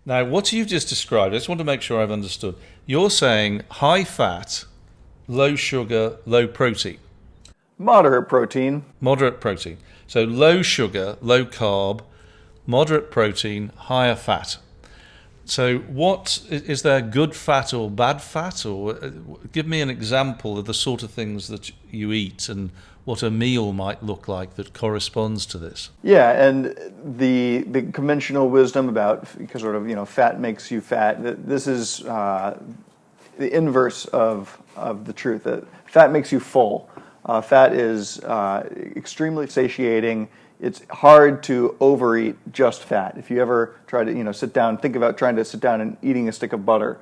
Now, what you've just described, I just want to make sure I've understood. You're saying high fat, low sugar, low protein, Moderate protein. moderate protein. So low sugar, low carb, moderate protein, higher fat. So, what is there good fat or bad fat, or give me an example of the sort of things that you eat and what a meal might look like that corresponds to this? Yeah, and the conventional wisdom about because sort of fat makes you fat. This is the inverse of the truth. That fat makes you full. Fat is extremely satiating. It's hard to overeat just fat. If you ever try to sit down, think about trying to sit down and eating a stick of butter,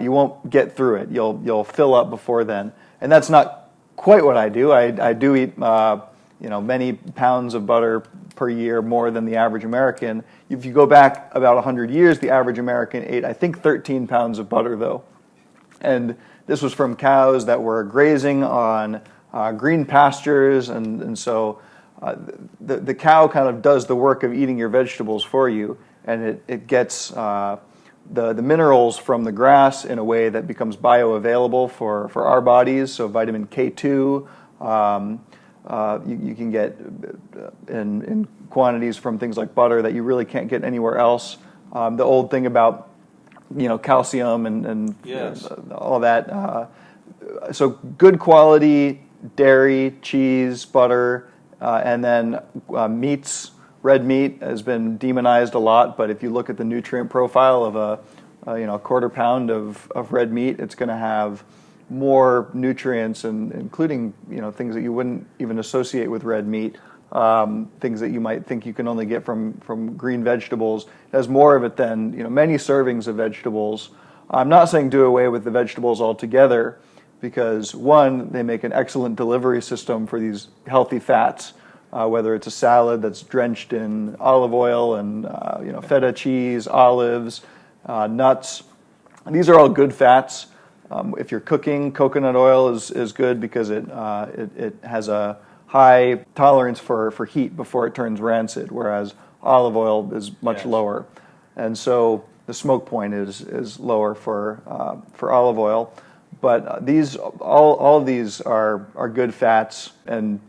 you won't get through it. You'll fill up before then, and that's not quite what I do. I do eat many pounds of butter per year, more than the average American. If you go back about 100 years, the average American ate, I think, 13 pounds of butter, though. And this was from cows that were grazing on green pastures, and so the cow kind of does the work of eating your vegetables for you, and it gets the minerals from the grass in a way that becomes bioavailable for our bodies. So vitamin K2, you can get in quantities from things like butter that you really can't get anywhere else. The old thing about calcium and Yes. all that. So good quality dairy, cheese, butter, and then meats. Red meat has been demonized a lot, but if you look at the nutrient profile of a quarter pound of red meat, it's going to have more nutrients, and including things that you wouldn't even associate with red meat, things that you might think you can only get from green vegetables. It has more of it than many servings of vegetables. I'm not saying do away with the vegetables altogether, because one, they make an excellent delivery system for these healthy fats. Whether it's a salad that's drenched in olive oil and feta cheese, olives, nuts, these are all good fats. If you're cooking, coconut oil is good because it has a high tolerance for heat before it turns rancid, whereas olive oil is much Yes. lower, and so the smoke point is lower for olive oil. But these all of these are good fats and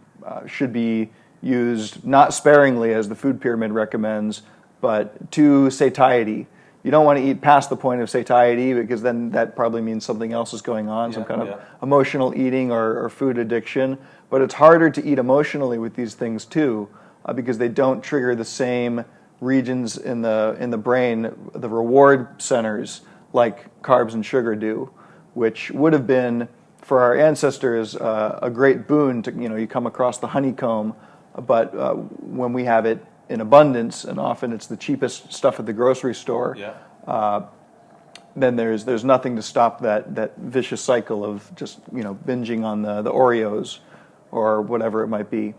should be used not sparingly, as the food pyramid recommends, but to satiety. You don't want to eat past the point of satiety, because then that probably means something else is going on, some kind of emotional eating or food addiction. But it's harder to eat emotionally with these things too, because they don't trigger the same regions in the brain, the reward centers, like carbs and sugar do, which would have been for our ancestors a great boon to you come across the honeycomb. But when we have it in abundance, and often it's the cheapest stuff at the grocery store, then there's nothing to stop that vicious cycle of just binging on the Oreos or whatever it might be.